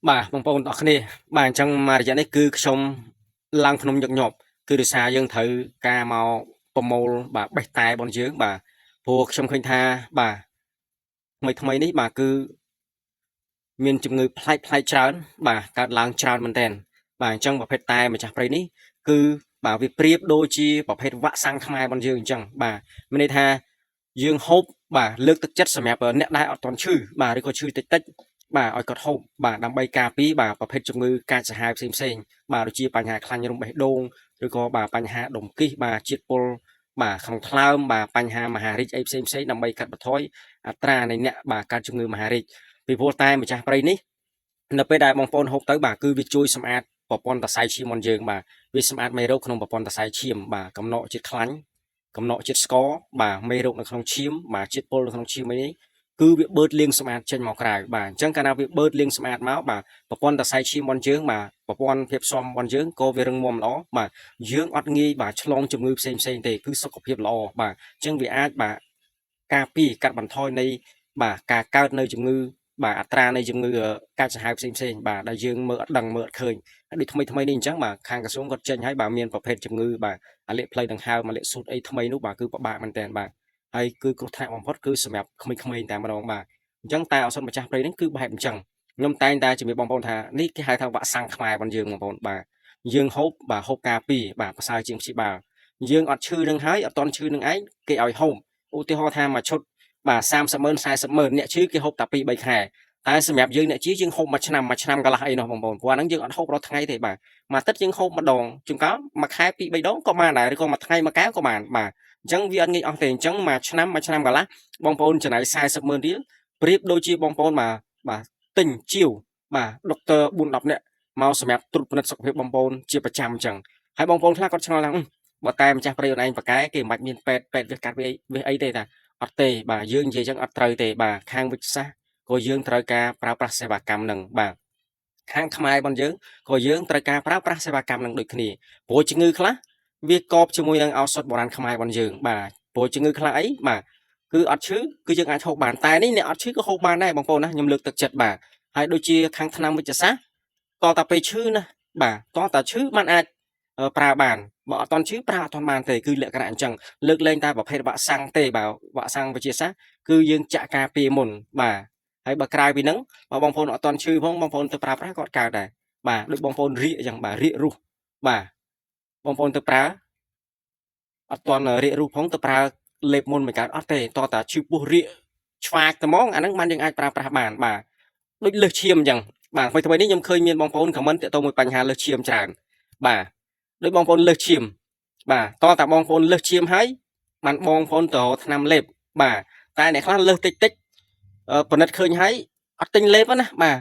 បាទបងប្អូនទាំងអស់គ្នាបាទអញ្ចឹងមករយៈនេះគឺខ្ញុំឡើងភ្នំញឹកញាប់គឺដោយសារយើងត្រូវការមកប្រមូលបាទបេះតែរបស់យើងបាទព្រោះខ្ញុំឃើញថាបាទថ្មីនេះបាទគឺមានជំងឺផ្លែកច្រើនបាទកើតឡើងច្រើនមែនទែនបាទអញ្ចឹងប្រភេទតែម្ចាស់ព្រៃនេះគឺបាទវាប្រៀបដូចជាប្រភេទវ៉ាក់សាំងខ្មែររបស់យើងអញ្ចឹងបាទមានន័យថាយើងហូបបាទលើកទឹកចិត្តសម្រាប់អ្នកដែលអត់ទាន់ឈឺបាទឬក៏ឈឺតិចតិចបាទឲ្យគាត់ហូបបាទដើម្បីការពារបាទប្រភេទជំងឺកាចសាហាវផ្សេងបាទដូចជាបញ្ហាខ្លាញ់រោមបេះដូងឬក៏បាទបញ្ហាដុំគិះបាទជាតិពុលបាទក្នុងថ្លើមបាទបញ្ហាមហារីកអីផ្សេងដើម្បីកាត់បន្ថយអត្រានៃអ្នកបាទកើតជំងឺមហារីកពីព្រោះតែម្ចាស់ព្រៃនេះនៅពេលដែលបងប្អូនហូបទៅបាទគឺវាជួយសម្អាតប្រព័ន្ធតសៃឈាមរបស់យើងបាទវាសម្អាតមេរោគក្នុងប្រព័ន្ធតសៃឈាមបាទកំណកជាតិខ្លាញ់កំណកជាតិស្ករបាទមេរោគនៅក្នុងឈាមបាទជាតិពុលនៅក្នុងឈាមអីនេះគឺវាបឺតលាងសម្អាតចេញមកក្រៅបាទអញ្ចឹងកាលណាវាបឺតលាងសម្អាតមកបាទប្រព័ន្ធតសៃឈាមរបស់យើងបាទប្រព័ន្ធភាពស៊ាំរបស់យើងក៏វារឹងមាំល្អបាទយើងអត់ងាយបាទឆ្លងជំងឺផ្សេងទេគឺសុខភាពល្អបាទអញ្ចឹងវាអាចបាទការពារកាត់បន្ថយនៃបាទការកើតនៅជំងឺបាទអត្រានៃជំងឺកាចសាហាវផ្សេងបាទដែលយើងមើលអត់ដឹងមើលអត់ឃើញហើយដូចថ្មីនេះអញ្ចឹងបាទខាងក្រសួងគាត់ចេញឲ្យបាទមានប្រភេទជំងឺបាទអាលិកផ្លូវដង្ហើមអាលិកស៊ុតអីថ្មីនោះបាទគឺពិបាកមែនតើបាទហើយគឺគ្រោះថ្នាក់បំផុតគឺសម្រាប់ក្មេងៗតែម្ដងបាទអញ្ចឹងតែឱសថម្ចាស់ព្រៃនេះគឺបែបអញ្ចឹងខ្ញុំតែងតែជំរាបបងប្អូនថានេះគេហៅថាវ៉ាក់សាំងខ្មែររបស់យើងបងប្អូនបាទយើងហូបបាទហូបការពារបាទប្រសើរជាងព្យាបាលយើងអត់ឈឺនឹងហើយអត់តន់ឈឺនឹងឯងគេឲ្យហូបឧទាហរណ៍ថាមួយឈុតបាទ30,000 40,000អ្នកឈឺគេហូបតែ2 3ខែតែសម្រាប់យើងអ្នកជាយើងហូបមួយឆ្នាំកន្លះអីនោះបងប្អូនព្រោះអាហ្នឹងយើងអត់ហូបរាល់ថ្ងៃទេបាទមួយអាទិត្យយើងហូបម្ដងជួនកាលមួយខែ2 3ដងក៏បានដែរឬក៏មួយថ្ងៃមួយកែវក៏បានបាទអញ្ចឹងវាអត់ងាយអស់ទេអញ្ចឹងមួយឆ្នាំកន្លះបងប្អូនចំណាយ40,000រៀលប្រៀបដូចជាបងប្អូនបាទទិញជាវបាទដុកទ័រ4 10នាក់មកសម្រាប់ត្រួតពិនិត្យសុខភាពបងប្អូនជាប្រចាំអញ្ចឹងហើយបងប្អូនខ្លះគាត់ឆ្ងល់ថាបើតែម្ចាស់ព្រៃខ្លួនឯងប្រកែគេមិនបាច់មានពេទ្យវាកាត់វាអីទេតាអត់ទេបាទយើងនិយាយចឹងអត់ត្រូវទេបាទខាងវិទ្យាសាស្ត្រក៏យើងត្រូវការប្រើប្រាស់សេវាកម្មនឹងបាទខាងខ្មែររបស់យើងក៏យើងត្រូវការប្រើប្រាស់សេវាកម្មនឹងដូចគ្នាព្រោះជំងឺខ្លះវាកប់ជាមួយនឹងឱសថបុរាណខ្មែររបស់យើងបាទព្រោះជំងឺខ្លះអីបាទគឺអត់ឈឺគឺយើងអាចហូបបានតែនេះអ្នកអត់ឈឺក៏ហូបបានដែរបងប្អូនណាខ្ញុំលើកទឹកចិត្តបាទហើយដូចជាខាងថ្នាំវិទ្យាសាស្ត្រតតែពេលឈឺណាបាទតតែឈឺបានអាចប្រើបានបើអត់តន់ឈឺប្រើអត់តន់បានទេគឺលក្ខណៈអញ្ចឹងលើកលែងតែប្រភេទវ៉ាក់សាំងទេបាទវ៉ាក់សាំងវិទ្យាសាស្ត្រគឺយើងចាក់ការពារមុនបាទហើយបើក្រៅពីហ្នឹងបើបងប្អូនអត់តន់ឈឺផងបងប្អូនទៅប្រើប្រាស់ក៏កើតដែរបាទដូចបងប្អូនរាកអញ្ចឹងបាទរាករស់បាទបងប្អូនទៅប្រើអត់តន់រាករូសផងទៅប្រើលេបមុនមិនកើតអត់ទេតតែឈឺពោះរាកឆ្វាកតែហ្មងអាហ្នឹងបានយើងអាចប្រើប្រាស់បានបាទដូចលើសឈាមអញ្ចឹងបាទថ្មីនេះខ្ញុំឃើញមានបងប្អូនខមមិនទាក់ទងមួយបញ្ហាលើសឈាមច្រើនបាទដូចបងប្អូនលើសឈាមបាទតតែបងប្អូនលើសឈាមហើយបានបងប្អូនទៅថ្នាំលេបបាទតែអ្នកខ្លះលើសតិចពិនិត្យឃើញហើយអត់ទិញលេបណាបាទ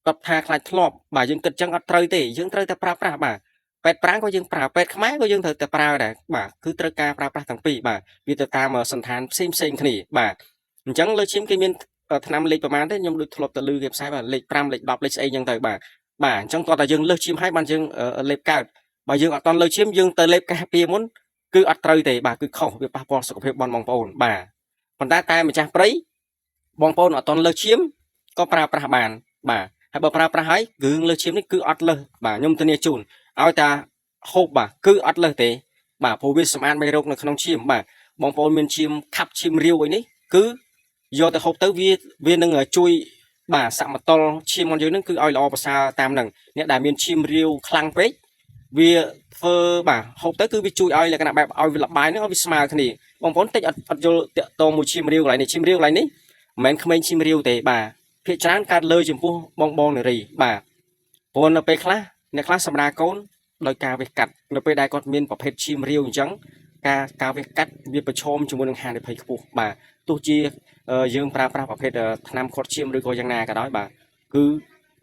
គាត់ថាខ្លាចធ្លាប់បាទយើងគិតចឹងអត់ត្រូវទេយើងត្រូវតែប្រើប្រាស់បាទពេទ្យប្រាំងក៏យើងប្រើពេទ្យខ្មែរក៏យើងត្រូវតែប្រើដែរបាទគឺត្រូវការប្រើប្រាស់ទាំងពីរបាទវាទៅតាមសន្តានផ្សេងគ្នាបាទអញ្ចឹងលើឈាមគេមានថ្នាំលេខប្រមាណទេខ្ញុំដូចធ្លាប់ទៅលឺគេផ្សាយបាទលេខ5លេខ10លេខស្អីអញ្ចឹងទៅបាទអញ្ចឹងតោះតែយើងលើសឈាមហើយបានយើងលេបកើតបើយើងអត់តន់លើសឈាមយើងទៅលេបការពារមុនគឺអត់ត្រូវទេបាទគឺខុសវាប៉ះពាល់សុខភាពបងប្អូនបាទប៉ុន្តែតែម្ចាស់ព្រៃបងប្អូនអត់តន់លើសឈាមក៏ប្រើប្រាស់បានបាទហើយបើប្រើប្រាស់ហើយគ្រឿងលើសឈាមនេះគឺអត់លើសបាទខ្ញុំធានាជូនឲ្យតាហូបបាទគឺអត់លើសទេបាទព្រោះវាសម្អាតមេរោគនៅក្នុងឈាមបាទបងប្អូនមានឈាមខាប់ឈាមរាវអីនេះគឺយកទៅហូបទៅវានឹងជួយបាទសមតុល្យឈាមរបស់យើងនឹងគឺឲ្យល្អប្រសើរតាមនឹងអ្នកដែលមានឈាមរាវខ្លាំងពេកវាធ្វើបាទហូបទៅគឺវាជួយឲ្យលក្ខណៈបែបឲ្យវាលបាយនឹងឲ្យវាស្មើគ្នាបងប្អូនតិចអត់យល់តាក់ទងមួយឈាមរាវកន្លែងនេះឈាមរាវកន្លែងនេះមិនមែនក្មេងឈាមរាវទេបាទភាគច្រើនកើតលើចំពោះបងនារីបាទព្រោះនៅពេលខ្លះអ្នកខ្លះសម្រាប់កូនដោយការវេះកាត់នៅពេលដែលគាត់មានប្រភេទឈាមរាវអញ្ចឹងការវេះកាត់វាប្រឈមជាមួយនឹងហានិភ័យខ្ពស់បាទទោះជាយើងប្រើប្រាស់ប្រភេទថ្នាំខាត់ឈាមឬក៏យ៉ាងណាក៏ដោយបាទគឺ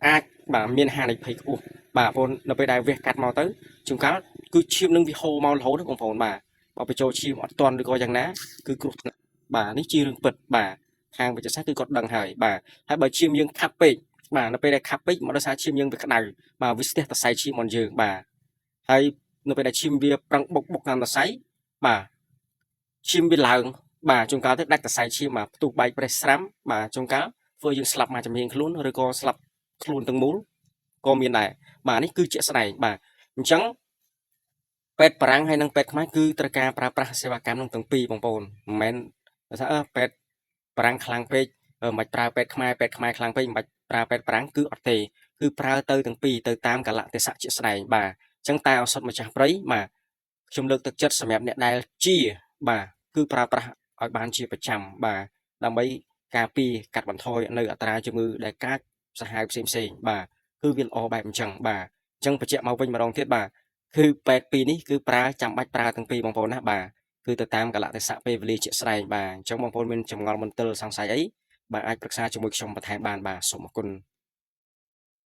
អាចបាទមានហានិភ័យខ្ពស់បាទបងប្អូននៅពេលដែលវេះកាត់មកទៅជួនកាលគឺឈាមនឹងវាហូរមករហូតបងប្អូនបាទបើបញ្ចូលឈាមអត់ទាន់ឬក៏យ៉ាងណាគឺគ្រោះថ្នាក់បាទនេះជារឿងពិតបាទខាងវិទ្យាសាស្ត្រគឺគាត់ដឹងហើយបាទហើយបើឈាមយើងខាប់ពេកបាទនៅពេលដែលខាប់ពេកមកដោយសារឈាមយើងវាក្តៅបាទវាស្ទះតសៃឈាមរបស់យើងបាទហើយនៅពេលដែលឈាមវាប្រឹងបុកតាមតសៃបាទឈាមវាឡើងបាទជួនកាលទៅដាច់តសៃឈាមបាទផ្ទុះបែកប្រេះស្រាំបាទជួនកាលធ្វើយើងស្លាប់មកជំនាញខ្លួនឬក៏ស្លាប់ ខ្លួនទាំងមូលក៏មានដែរបាទនេះគឺជាក់ស្ដែងបាទអញ្ចឹងពេទ្យបារាំងហើយនិងពេទ្យខ្មែរគឺត្រូវការប្រើប្រាស់សេវាកម្មនឹងទាំងពីរបងប្អូនមិនមែនថាពេទ្យបារាំងខ្លាំងពេកមិនប្រើពេទ្យខ្មែរខ្លាំងពេកមិនប្រើពេទ្យបារាំងគឺអត់ទេគឺប្រើទៅទាំងពីរទៅតាមកលៈទេសៈជាក់ស្ដែងបាទអញ្ចឹងតែឱសថម្ចាស់ព្រៃបាទខ្ញុំលើកទឹកចិត្តសម្រាប់អ្នកដែលជាបាទគឺប្រើប្រាស់ឲ្យបានជាប្រចាំបាទដើម្បីការពារកាត់បន្ថយនៅអត្រាជំងឺដែលកើតសាហាវផ្សេងបាទគឺវាល្អបែបអញ្ចឹងបាទអញ្ចឹងបញ្ជាក់មកវិញម្ដងទៀតបាទគឺពេទ្យពីរនេះគឺប្រើចាំបាច់ប្រើទាំងពីរបងប្អូនណាបាទគឺទៅតាមកលៈទេសៈពេលវេលាជាក់ស្ដែងបាទអញ្ចឹងបងប្អូនមានចម្ងល់មន្ទិលសង្ស័យអីបាទអាចប្រឹក្សាជាមួយខ្ញុំបន្ថែមបានបាទសូមអរគុណ